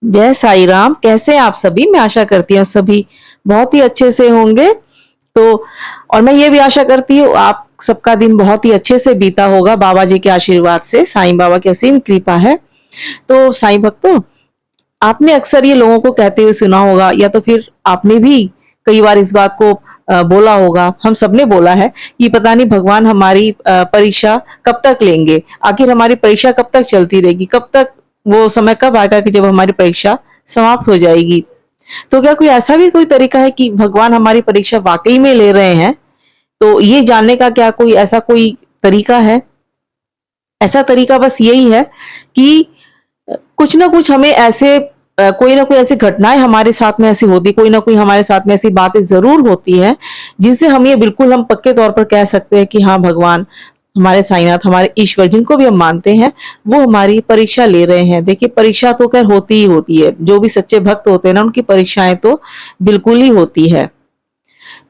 जय साईं राम। कैसे हैं आप सभी? मैं आशा करती हूँ सभी बहुत ही अच्छे से होंगे। तो और मैं ये भी आशा करती हूँ आप सबका दिन बहुत ही अच्छे से बीता होगा बाबा जी के आशीर्वाद से। साईं बाबा की असीम कृपा है। तो साईं भक्तों, आपने अक्सर ये लोगों को कहते हुए सुना होगा या तो फिर आपने भी कई बार इस बात को बोला होगा, हम सबने बोला है कि पता नहीं भगवान हमारी परीक्षा कब तक लेंगे, आखिर हमारी परीक्षा कब तक चलती रहेगी, कब तक वो समय कब आएगा कि जब हमारी परीक्षा समाप्त हो जाएगी। तो क्या कोई ऐसा भी कोई तरीका है कि भगवान हमारी परीक्षा वाकई में ले रहे हैं? तो ये जानने का क्या कोई ऐसा कोई तरीका है? ऐसा तरीका बस यही है कि कुछ ना कुछ हमें ऐसे कोई ना कोई ऐसी घटनाएँ हमारे साथ में ऐसी होती, कोई ना कोई हमारे साथ में ऐसी बातें ज़रूर होती हैं, जिनसे हम ये बिल्कुल हम पक्के तौर पर कह सकते हैं कि हाँ, भगवान, हमारे साईंनाथ, हमारे ईश्वर जिनको भी हम मानते हैं, वो हमारी परीक्षा ले रहे हैं। देखिए, परीक्षा तो खैर होती ही होती है। जो भी सच्चे भक्त होते हैं ना, उनकी परीक्षाएँ तो बिल्कुल ही होती है।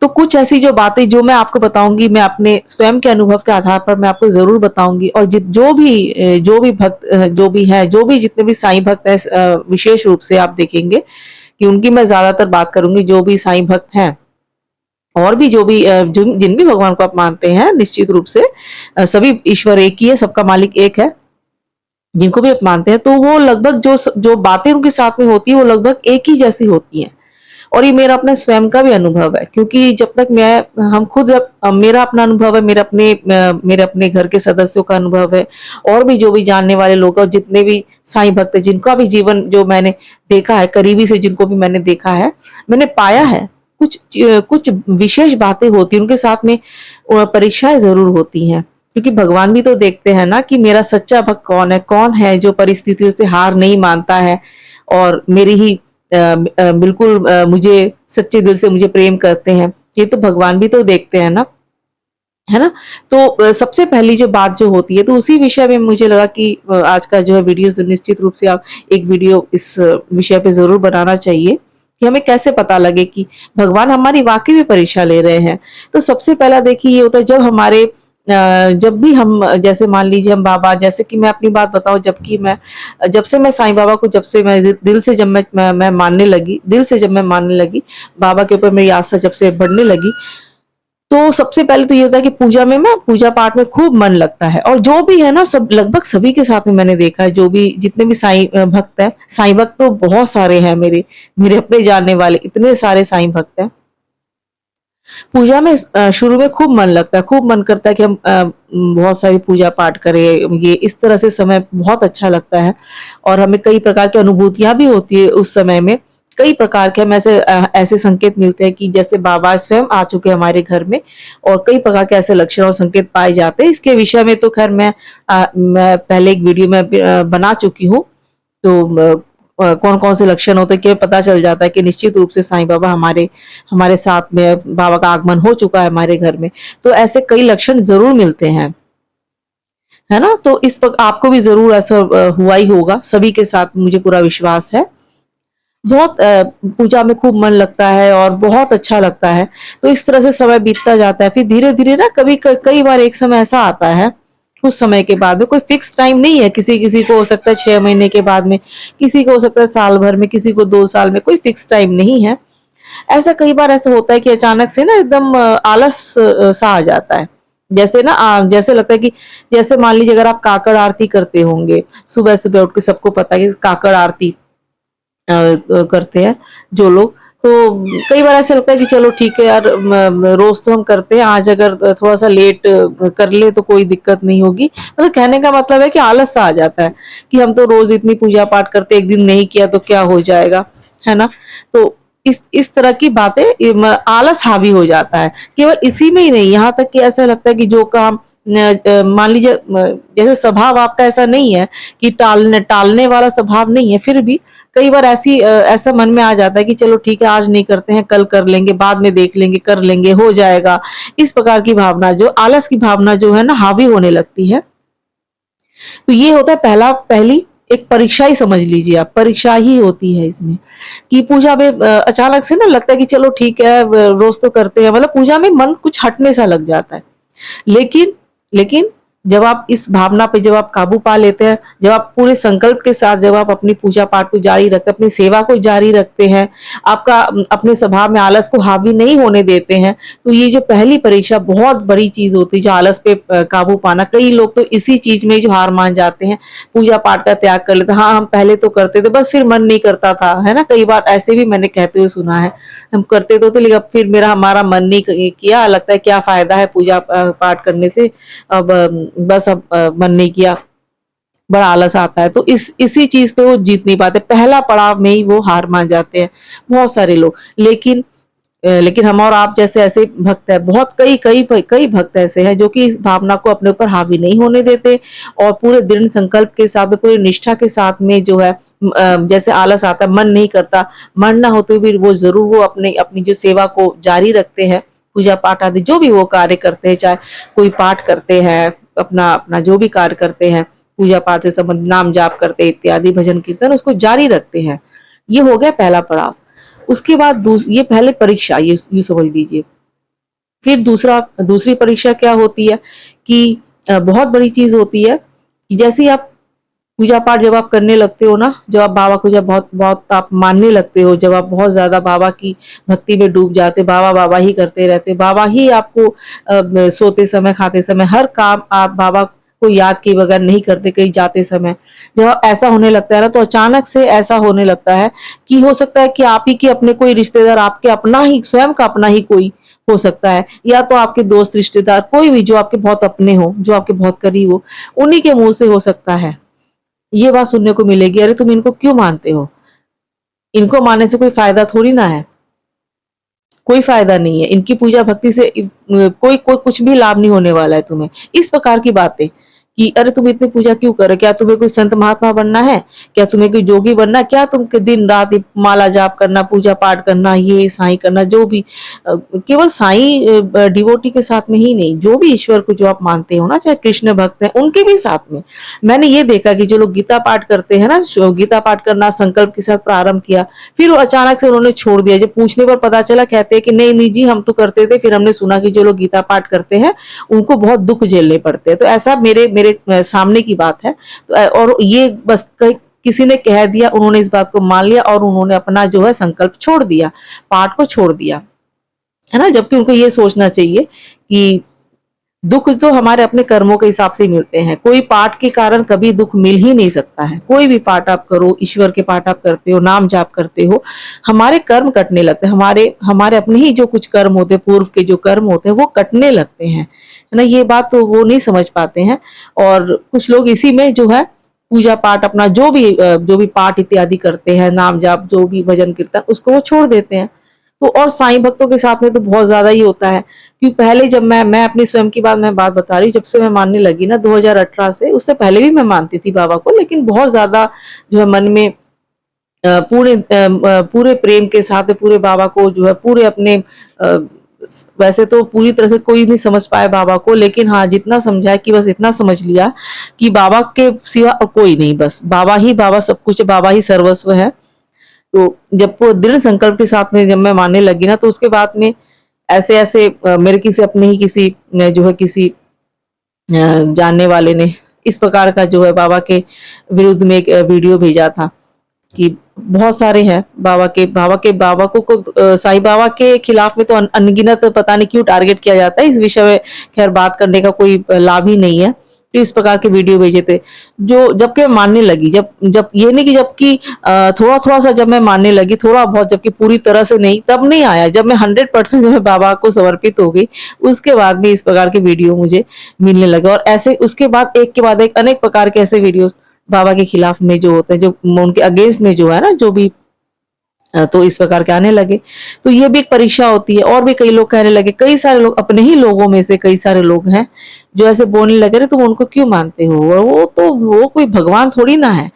तो कुछ ऐसी जो बातें जो मैं आपको बताऊँगी, मैं अपने स्वयं के अनुभव के आधार पर मैं आपको ज़रूर बताऊँगी और जो भी भक्त जो भी हैं, जो भी जितने भी साईं भक्त हैं विशेष रूप से आप देखेंगे कि उनकी मैं ज़्यादातर बात करूँगी, जो भी साईं भक्त हैं और भी जो भी जिन भी भगवान को आप मानते हैं, निश्चित रूप से सभी ईश्वर एक ही है, सबका मालिक एक है, जिनको भी आप मानते हैं, तो वो लगभग जो बातें उनके साथ में होती हैं, वो लगभग एक ही जैसी होती हैं। और ये मेरा अपना स्वयं का भी अनुभव है क्योंकि जब तक मैं हम खुद मेरा अपना अनुभव है, मेरे अपने घर के सदस्यों का अनुभव है और भी जो भी जानने वाले लोग हैं और जितने भी साईं भक्त हैं जिनका भी जीवन जो मैंने देखा है करीबी से, जिनको भी मैंने देखा है, मैंने पाया है कुछ विशेष बातें होती हैं उनके साथ में, परीक्षाएं जरूर होती हैं क्योंकि भगवान भी तो देखते हैं ना कि मेरा सच्चा भक्त कौन है जो परिस्थितियों से हार नहीं मानता है और मेरी ही बिल्कुल मुझे सच्चे दिल से मुझे प्रेम करते हैं। ये तो भगवान भी तो देखते हैं ना, है ना? तो सबसे पहली जो बात जो होती है तो उसी विषय में मुझे लगा कि आज का जो है वीडियो निश्चित रूप से आप एक वीडियो इस विषय पे ज़रूर बनाना चाहिए कि हमें कैसे पता लगे कि भगवान हमारी वाक़ई में परीक्षा ले रहे हैं। तो सबसे पहला देखिए ये होता है जब भी हम जैसे मान लीजिए हम बाबा, जैसे कि मैं अपनी बात बताऊँ, जब से मैं साईं बाबा को जब से मैं दिल से जब मैं मानने लगी, दिल से जब मैं मानने लगी, बाबा के ऊपर मेरी आस्था जब से बढ़ने लगी, तो सबसे पहले तो ये होता है कि पूजा पाठ में खूब मन लगता है और जो भी है ना सब लगभग सभी के साथ में मैंने देखा है, जो भी जितने भी साईं भक्त हैं, साईं भक्त तो बहुत सारे हैं मेरे अपने जानने वाले इतने सारे साईं भक्त हैं। पूजा में शुरू में खूब मन लगता है, खूब मन करता है कि हम बहुत सारी पूजा पाठ करें, ये इस तरह से समय बहुत अच्छा लगता है और हमें कई प्रकार की अनुभूतियाँ भी होती है उस समय में। कई प्रकार के हमें ऐसे संकेत मिलते हैं कि जैसे बाबा स्वयं आ चुके हैं हमारे घर में और कई प्रकार के ऐसे लक्षण और संकेत पाए जाते हैं। इसके विषय में तो खैर मैं पहले एक वीडियो में बना चुकी हूँ। तो कौन-कौन से लक्षण होते हैं कि पता चल जाता है कि निश्चित रूप से साईं बाबा हमारे हमारे साथ में, बाबा का आगमन हो चुका है हमारे घर में। तो ऐसे कई लक्षण ज़रूर मिलते हैं, है ना? तो इस वक़्त आपको भी ज़रूर ऐसा हुआ ही होगा, सभी के साथ मुझे पूरा विश्वास है। बहुत पूजा में खूब मन लगता है और बहुत अच्छा लगता है। तो इस तरह से समय बीतता जाता है। फिर धीरे-धीरे ना कई बार एक समय ऐसा आता है, कुछ समय के बाद में कोई फिक्स टाइम नहीं है, किसी-किसी को हो सकता है 6 महीने के बाद में, किसी को हो सकता है साल भर में, किसी को 2 साल में, कोई फिक्स टाइम नहीं है। ऐसा कई बार ऐसा होता है कि अचानक से ना एकदम आलस सा आ जाता है। जैसे ना जैसे लगता है कि जैसे मान लीजिए अगर आप काकड़ आरती करते होंगे, सुबह-सुबह उठ के सबको पता है कि काकड़ आरती करते हैं जो लोग, तो कई बार ऐसा लगता है कि चलो ठीक है यार, रोज तो हम करते हैं, आज अगर थोड़ा सा लेट कर ले तो कोई दिक्कत नहीं होगी। मतलब कहने का मतलब है कि आलस सा आ जाता है कि हम तो रोज इतनी पूजा पाठ करते, एक दिन नहीं किया तो क्या हो जाएगा, है ना? तो इस तरह की बातें आलस हावी हो जाता है। केवल इसी में ही नहीं, यहाँ तक कि ऐसा लगता है कि जो काम मान लीजिए जैसे स्वभाव आपका ऐसा नहीं है कि टालने वाला स्वभाव नहीं है, फिर भी कई बार ऐसा मन में आ जाता है कि चलो ठीक है, आज नहीं करते हैं, कल कर लेंगे, बाद में देख लेंगे, कर लेंगे, हो जाएगा। इस प्रकार की भावना, जो आलस की भावना जो है ना हावी होने लगती है। तो ये होता है पहली एक परीक्षा ही समझ लीजिए आप, परीक्षा ही होती है इसमें कि पूजा में अचानक से ना लगता है कि चलो ठीक है, रोज तो करते हैं, मतलब पूजा में मन कुछ हटने सा लग जाता है। लेकिन लेकिन जब आप इस भावना पे जब आप काबू पा लेते हैं, जब आप पूरे संकल्प के साथ जब आप अपनी पूजा पाठ को जारी रखते हैं, अपनी सेवा को जारी रखते हैं, आपका अपने स्वभाव में आलस को हावी नहीं होने देते हैं, तो ये जो पहली परीक्षा बहुत बड़ी चीज होती है, जो आलस पे काबू पाना। कई लोग तो इसी चीज में जो हार मान जाते हैं, पूजा पाठ का त्याग कर लेते हैं। हाँ, हम पहले तो करते थे, बस फिर मन नहीं करता था, है ना। कई बार ऐसे भी मैंने कहते हुए सुना है, हम करते तो थे लेकिन अब फिर हमारा मन नहीं किया, लगता है क्या फायदा है पूजा पाठ करने से, अब बस अब मन नहीं किया, बड़ा आलस आता है। तो इसी चीज पे वो जीत नहीं पाते, पहला पड़ाव में ही वो हार मान जाते हैं बहुत सारे लोग। लेकिन हम और आप जैसे ऐसे भक्त है, बहुत कई कई कई भक्त ऐसे हैं जो कि इस भावना को अपने ऊपर हावी नहीं होने देते, और पूरे दृढ़ संकल्प के साथ में, पूरी निष्ठा के साथ में जो है, जैसे आलस आता है, मन नहीं करता, मन ना होते हुए भी वो जरूर वो अपने अपनी जो सेवा को जारी रखते हैं, पूजा पाठ आदि जो भी वो कार्य करते हैं, चाहे कोई पाठ करते हैं, अपना अपना जो भी कार्य करते हैं, पूजा पाठ से संबंधित नाम जाप करते इत्यादि, भजन कीर्तन, उसको जारी रखते हैं। ये हो गया पहला पड़ाव। उसके बाद ये पहले परीक्षा, ये यूं समझ लीजिए। फिर दूसरी परीक्षा क्या होती है कि बहुत बड़ी चीज होती है कि जैसे ही आप पूजा पाठ जब आप करने लगते हो ना, जब आप बाबा को जब बहुत बहुत आप मानने लगते हो, जब आप बहुत ज्यादा बाबा की भक्ति में डूब जाते, बाबा बाबा ही करते रहते, बाबा ही आपको सोते समय, खाते समय, हर काम आप बाबा को याद किए बगैर नहीं करते, कहीं जाते समय जब ऐसा होने लगता है ना, तो अचानक से ऐसा होने लगता है कि हो सकता है कि आप ही के अपने कोई रिश्तेदार, आपके अपना ही स्वयं का अपना ही कोई हो सकता है, या तो आपके दोस्त रिश्तेदार, कोई भी जो आपके बहुत अपने हो, जो आपके बहुत करीब हो, उन्हीं के मुंह से हो सकता है ये बात सुनने को मिलेगी, अरे तुम इनको क्यों मानते हो, इनको मानने से कोई फायदा थोड़ी ना है, कोई फायदा नहीं है, इनकी पूजा भक्ति से कोई कोई कुछ भी लाभ नहीं होने वाला है तुम्हें। इस प्रकार की बातें कि अरे तुम इतनी पूजा क्यों कर रहे हो, क्या तुम्हें कोई संत महात्मा बनना है, क्या तुम्हें कोई जोगी बनना है, क्या तुम दिन रात माला जाप करना, पूजा पाठ करना, ये साईं करना, जो भी केवल साईं डिवोटी के साथ में ही नहीं, जो भी ईश्वर को जो आप मानते हो ना, चाहे कृष्ण भक्त हैं, उनके भी साथ में। मैंने ये देखा कि जो लोग गीता पाठ करते हैं ना, गीता पाठ करना संकल्प के साथ प्रारंभ किया, फिर वो अचानक से उन्होंने छोड़ दिया, जब पूछने पर पता चला, कहते हैं कि नहीं नहीं जी, हम तो करते थे, फिर हमने सुना कि जो लोग गीता पाठ करते हैं उनको बहुत दुख झेलने पड़ते हैं। तो ऐसा मेरे मेरे सामने की बात है। तो और ये बस किसी ने कह दिया, उन्होंने इस बात को मान लिया और उन्होंने अपना जो है संकल्प छोड़ दिया, पाठ को छोड़ दिया, है ना। जबकि उनको ये सोचना चाहिए कि दुख तो हमारे अपने कर्मों के हिसाब से मिलते हैं, कोई पाठ के कारण कभी दुख मिल ही नहीं सकता है। कोई भी पाठ आप करो, ईश्वर के पाठ आप करते हो, नाम जाप करते हो, हमारे कर्म कटने लगते हैं, हमारे हमारे अपने ही जो कुछ कर्म होते हैं, पूर्व के जो कर्म होते हैं, वो कटने लगते हैं, है ना। ये बात तो वो नहीं समझ पाते हैं, और कुछ लोग इसी में जो है पूजा पाठ अपना जो भी पाठ इत्यादि करते हैं, नाम जाप, जो भी भजन कीर्तन, उसको वो छोड़ देते हैं। तो और साईं भक्तों के साथ में तो बहुत ज्यादा ही होता है, क्योंकि पहले जब मैं अपनी स्वयं की बात बता रही हूँ, जब से मैं मानने लगी ना 2018 से, उससे पहले भी मैं मानती थी बाबा को, लेकिन बहुत ज्यादा जो है मन में पूरे प्रेम के साथ पूरे बाबा को जो है पूरे अपने वैसे तो पूरी तरह से कोई नहीं समझ पाया बाबा को, लेकिन हाँ जितना समझा कि बस इतना समझ लिया कि बाबा के सिवा और कोई नहीं, बस बाबा ही बाबा सब कुछ, बाबा ही सर्वस्व है। तो जब वो दृढ़ संकल्प के साथ में जब मैं मानने लगी ना, तो उसके बाद में ऐसे ऐसे मेरे किसी अपने ही किसी जो है किसी जानने वाले ने इस प्रकार का जो है बाबा के विरुद्ध में एक वीडियो भेजा था कि बहुत सारे हैं बाबा को साईं बाबा के खिलाफ में तो अनगिनत, पता नहीं क्यों टारगेट किया जाता है, इस विषय में खैर बात करने का कोई लाभ ही नहीं है। तो इस प्रकार के वीडियो भेजे थे, जो जबकि मैं मानने लगी, जब ये नहीं कि जबकि थोड़ा थोड़ा सा जब मैं मानने लगी, थोड़ा बहुत, जबकि पूरी तरह से नहीं, तब नहीं आया, जब मैं 100% जब मैं बाबा को समर्पित हो गई, उसके बाद में इस प्रकार के वीडियो मुझे मिलने लगे। और ऐसे उसके बाद एक के बाद एक अनेक प्रकार के ऐसे वीडियोस बाबा के खिलाफ में जो होते हैं, जो उनके अगेंस्ट में जो है ना, जो भी तो इस प्रकार के आने लगे। तो ये भी एक परीक्षा होती है। और भी कई लोग कहने लगे, कई सारे लोग, अपने ही लोगों में से कई सारे लोग हैं जो ऐसे बोलने लगे, रे तुम उनको क्यों मानते हो, वो कोई भगवान थोड़ी ना है,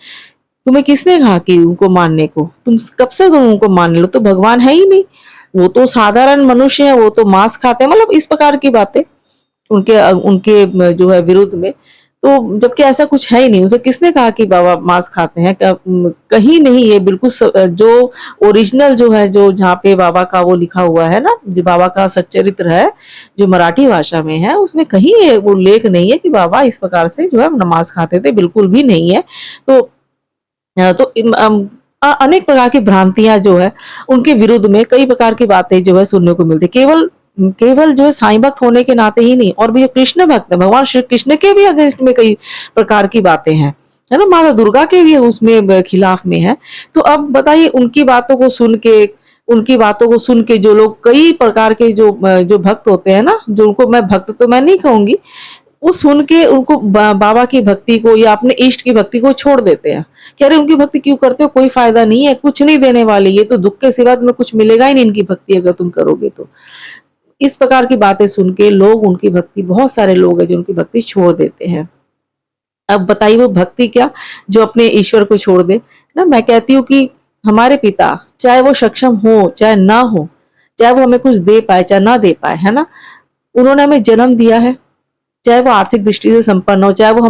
तुम्हें किसने कहा कि उनको मानने को, तुम कब से तुम उनको मान लो, तो भगवान है ही नहीं, वो तो साधारण मनुष्य है, वो तो मांस खाते हैं, मतलब इस प्रकार की बातें उनके उनके जो है विरुद्ध में। तो जबकि ऐसा कुछ है ही नहीं। उसे किसने कहा कि बाबा मांस खाते हैं? कहीं नहीं, ये बिल्कुल जो ओरिजिनल जो है, जो जहाँ पे बाबा का वो लिखा हुआ है ना, जो बाबा का सच्चरित्र है, जो मराठी भाषा में है, उसमें कहीं ये वो लेख नहीं है कि बाबा इस प्रकार से जो है नमाज खाते थे, बिल्कुल भी नहीं है। तो अनेक प्रकार की भ्रांतियां जो है उनके विरुद्ध में कई प्रकार की बातें जो है सुनने को मिलती, केवल केवल जो है साईं भक्त होने के नाते ही नहीं, और भी जो कृष्ण भक्त है, भगवान श्री कृष्ण के भी अगेंस्ट में कई प्रकार की बातें हैं, है ना, माता दुर्गा के भी उसमें खिलाफ में है। तो अब बताइए, उनकी बातों को सुन के जो लोग कई प्रकार के जो भक्त होते हैं ना, जो उनको मैं भक्त तो मैं नहीं कहूंगी, वो सुन के उनको बाबा की भक्ति को या अपने इष्ट की भक्ति को छोड़ देते हैं कि अरे उनकी भक्ति क्यों करते हो, कोई फायदा नहीं है, कुछ नहीं देने वाली, ये तो दुख के सिवा तुम्हें कुछ मिलेगा ही नहीं इनकी भक्ति अगर तुम करोगे तो। इस प्रकार की बातें सुन के लोग उनकी भक्ति, बहुत सारे लोग हैं जो उनकी भक्ति छोड़ देते हैं। अब बताइए वो भक्ति क्या, जो अपने ईश्वर को छोड़ दे ना। मैं कहती हूँ कि हमारे पिता, चाहे वो सक्षम हो चाहे ना हो, चाहे वो हमें कुछ दे पाए चाहे ना दे पाए, है ना, उन्होंने हमें जन्म दिया है, चाहे वो आर्थिक दृष्टि से संपन्न हो, चाहे वो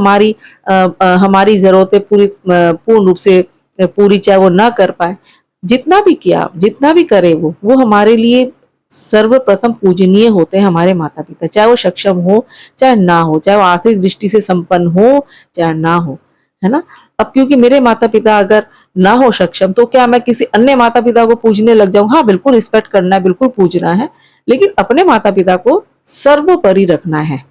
हमारी जरूरतें पूर्ण रूप से पूरी चाहे वो ना कर पाए, जितना भी किया, जितना भी करे, वो हमारे लिए सर्वप्रथम पूजनीय होते हैं हमारे माता पिता, चाहे वो सक्षम हो चाहे ना हो, चाहे वो आर्थिक दृष्टि से संपन्न हो चाहे ना हो, है ना। अब क्योंकि मेरे माता पिता अगर ना हो सक्षम, तो क्या मैं किसी अन्य माता पिता को पूजने लग जाऊं? हाँ, बिल्कुल रिस्पेक्ट करना है, बिल्कुल पूजना है, लेकिन अपने माता पिता को सर्वोपरि रखना है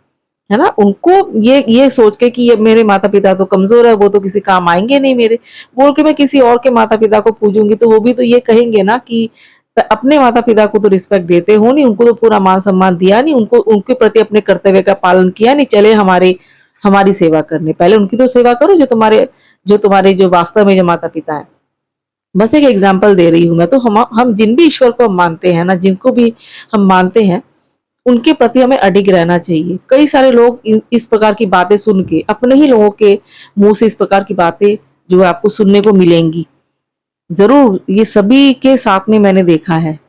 ना। उनको ये सोच के कि ये मेरे माता पिता तो कमजोर है, वो तो किसी काम आएंगे नहीं मेरे, बोल के मैं किसी और के माता पिता को पूजूंगी, तो वो भी तो ये कहेंगे ना कि अपने माता पिता को तो रिस्पेक्ट देते हो नहीं, उनको तो पूरा मान सम्मान दिया नहीं, उनको उनके प्रति अपने कर्तव्य का पालन किया नहीं, चले हमारी सेवा करने। पहले उनकी तो सेवा करो, जो तुम्हारे जो वास्तव में जो माता पिता है। बस एक एग्जाम्पल दे रही हूँ मैं। तो हम जिन भी ईश्वर को हम मानते हैं ना, जिनको भी हम मानते हैं, उनके प्रति हमें अडिग रहना चाहिए। कई सारे लोग इस प्रकार की बातें सुन के, अपने ही लोगों के मुंह से इस प्रकार की बातें जो है आपको सुनने को मिलेंगी, जरूर, ये सभी के साथ में मैंने देखा है।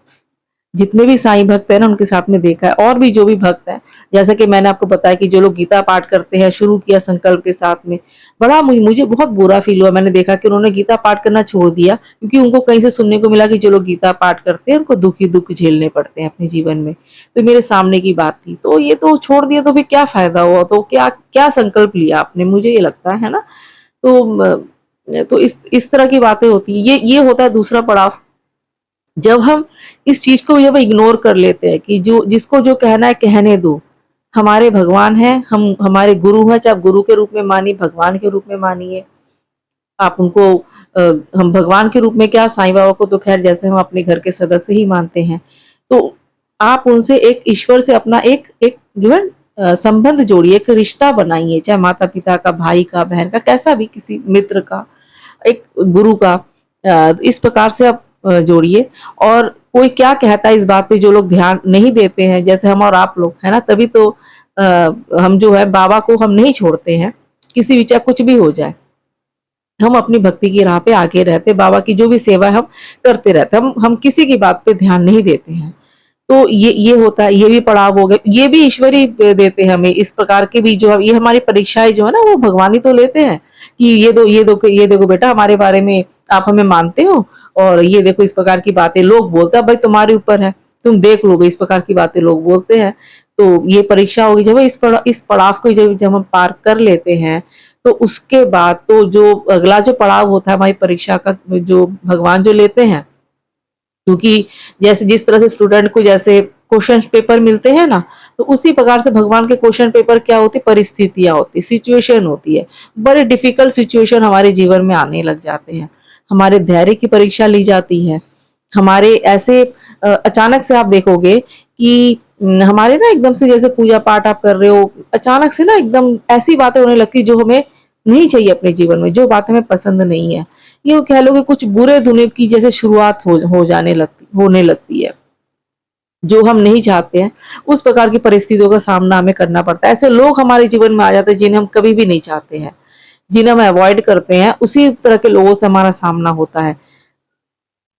जितने भी साईं भक्त है ना, उनके साथ में देखा है, और भी जो भी भक्त है, जैसा कि मैंने आपको बताया कि जो लोग गीता पाठ करते हैं, शुरू किया संकल्प के साथ में, बड़ा मुझे बहुत बुरा फील हुआ। मैंने देखा कि उन्होंने गीता पाठ करना छोड़ दिया, क्योंकि उनको कहीं से सुनने को मिला कि जो लोग गीता पाठ करते हैं उनको दुख ही दुख झेलने पड़ते हैं अपने जीवन में। तो मेरे सामने की बात थी, तो ये तो छोड़ दिया, तो फिर क्या फायदा हुआ? तो क्या क्या संकल्प लिया आपने, मुझे ये लगता है ना। तो इस तरह की बातें होती है। ये होता है दूसरा पड़ाव, जब हम इस चीज को जब इग्नोर कर लेते हैं कि जो जिसको जो कहना है कहने दो, हमारे भगवान है, हमारे गुरु हैं, चाहे आप गुरु के रूप में मानिए, भगवान के रूप में मानिए, आप उनको हम भगवान के रूप में क्या, साईं बाबा को तो खैर जैसे हम अपने घर के सदस्य ही मानते हैं, तो आप उनसे एक ईश्वर से अपना एक एक जो है संबंध जोड़िए, एक रिश्ता बनाइए, चाहे माता पिता का, भाई का, बहन का, कैसा भी, किसी मित्र का, एक गुरु का, इस प्रकार से आप जोड़िए। और कोई क्या कहता है इस बात पे जो लोग ध्यान नहीं देते हैं, जैसे हम और आप लोग, है ना, तभी तो हम जो है बाबा को हम नहीं छोड़ते हैं, किसी भी चाहे कुछ भी हो जाए, हम अपनी भक्ति की राह पे आगे रहते, बाबा की जो भी सेवा है हम करते रहते, हम किसी की बात पे ध्यान नहीं देते हैं। तो ये होता है, ये भी पड़ाव हो गए, ये भी ईश्वर ही देते हैं हमें, इस प्रकार के भी जो ये हमारी परीक्षाएं जो है ना, वो भगवान ही तो लेते हैं कि ये देखो बेटा, हमारे बारे में आप हमें मानते हो, और ये देखो इस प्रकार की बातें लोग बोलते हैं, भाई तुम्हारे ऊपर है, तुम देख लो भाई, इस प्रकार की बातें लोग बोलते हैं। तो ये परीक्षा होगी, जब इस पड़ाव को जब हम पार कर लेते हैं, तो उसके बाद तो जो अगला जो पड़ाव होता है हमारी परीक्षा का, जो भगवान जो लेते हैं, क्योंकि जैसे जिस तरह से स्टूडेंट को जैसे क्वेश्चन पेपर मिलते हैं ना, तो उसी प्रकार से भगवान के क्वेश्चन पेपर क्या होती, परिस्थितियां होती, सिचुएशन होती है, बड़े डिफिकल्ट सिचुएशन हमारे जीवन में आने लग जाते हैं, हमारे धैर्य की परीक्षा ली जाती है, हमारे ऐसे अचानक से आप देखोगे कि हमारे ना एकदम से, जैसे पूजा पाठ आप कर रहे हो, अचानक से ना एकदम ऐसी बातें होने लगती जो हमें नहीं चाहिए अपने जीवन में, जो बातें हमें पसंद नहीं है, ये कह लो कि कुछ बुरे दुनिया की जैसे शुरुआत होने लगती है, जो हम नहीं चाहते हैं, उस प्रकार की परिस्थितियों का सामना हमें करना पड़ता है। ऐसे लोग हमारे जीवन में आ जाते हैं जिन्हें हम कभी भी नहीं चाहते हैं, जिन्हें हम अवॉइड करते हैं, उसी तरह के लोगों से हमारा सामना होता है।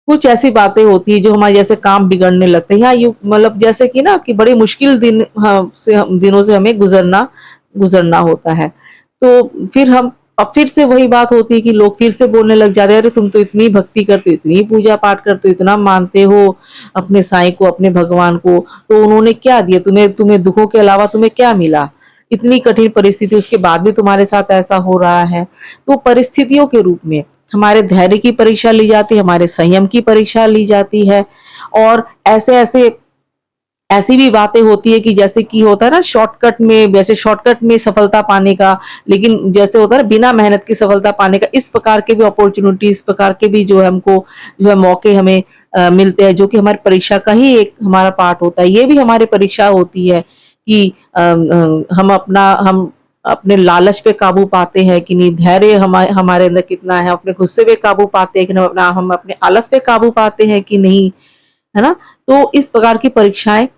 कुछ ऐसी बातें होती है जो हमारे जैसे काम बिगड़ने लगते हैं, या यू मतलब जैसे कि ना कि बड़ी मुश्किल दिनों से हमें गुजरना होता है। तो फिर हम अब फिर से वही बात होती है कि लोग फिर से बोलने लग जाते हैं, अरे तुम तो इतनी भक्ति करते हो, इतनी पूजा पाठ करते हो, इतना मानते हो अपने साईं को, अपने भगवान को, तो उन्होंने क्या दिया तुम्हें? तुम्हें दुखों के अलावा तुम्हें क्या मिला? इतनी कठिन परिस्थिति उसके बाद भी तुम्हारे साथ ऐसा हो रहा है। तो परिस्थितियों के रूप में हमारे धैर्य की परीक्षा ली जाती है, हमारे संयम की परीक्षा ली जाती है, और ऐसे-ऐसे ऐसी भी बातें होती है कि जैसे कि होता है ना शॉर्टकट में, वैसे शॉर्टकट में सफलता पाने का, लेकिन जैसे होता है ना बिना मेहनत की सफलता पाने का, इस प्रकार के भी अपॉर्चुनिटी, इस प्रकार के भी जो है हमको जो है मौके हमें मिलते हैं, जो कि हमारी परीक्षा का ही एक हमारा पार्ट होता है। ये भी हमारी परीक्षा होती है कि हम अपने लालच पे काबू पाते हैं कि नहीं, धैर्य हमारे अंदर कितना है, अपने गुस्से पे काबू पाते हैं कि नहीं, हम अपने आलस पे काबू पाते हैं कि नहीं, है ना? तो इस प्रकार की परीक्षाएँ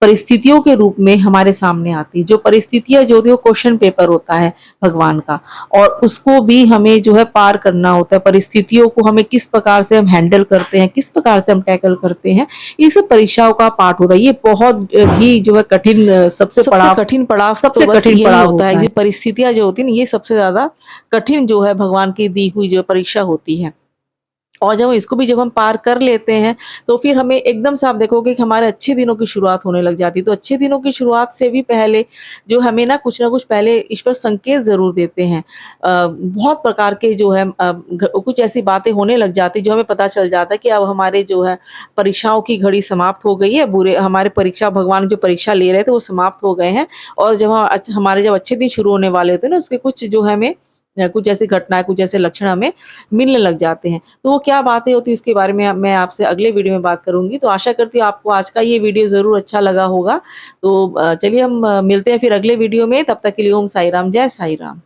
परिस्थितियों के रूप में हमारे सामने आती है। जो परिस्थितियाँ जो होती है वो क्वेश्चन पेपर होता है भगवान का, और उसको भी हमें जो है पार करना होता है। परिस्थितियों को हमें किस प्रकार से हम हैंडल करते हैं, किस प्रकार से हम टैकल करते हैं, ये सब परीक्षाओं का पार्ट होता है। ये बहुत ही जो है कठिन सबसे कठिन पड़ाव होता है। ये परिस्थितियाँ जो होती है ना, ये सबसे ज़्यादा कठिन जो है भगवान की दी हुई जो परीक्षा होती है। और जब हम पार कर लेते हैं, तो फिर हमें एकदम से आप देखोगे कि हमारे अच्छे दिनों की शुरुआत होने लग जाती है। तो अच्छे दिनों की शुरुआत से भी पहले जो हमें ना कुछ न कुछ पहले ईश्वर संकेत ज़रूर देते हैं। बहुत प्रकार के जो है कुछ ऐसी बातें होने लग जाती हैं, जो हमें पता चल जाता है कि अब हमारे जो है परीक्षाओं की घड़ी समाप्त हो गई है। हमारे परीक्षा भगवान जो परीक्षा ले रहे थे, वो समाप्त हो गए हैं, और हमारे जब अच्छे दिन शुरू होने वाले होते हैं ना, उसके कुछ जो है हमें कुछ ऐसी घटनाएँ, कुछ ऐसे लक्षण हमें मिलने लग जाते हैं। तो वो क्या बातें होती हैं उसके बारे में मैं आपसे अगले वीडियो में बात करूँगी। तो आशा करती हूँ आपको आज का ये वीडियो ज़रूर अच्छा लगा होगा। तो चलिए हम मिलते हैं फिर अगले वीडियो में, तब तक के लिए ओम साई राम, जय साई राम।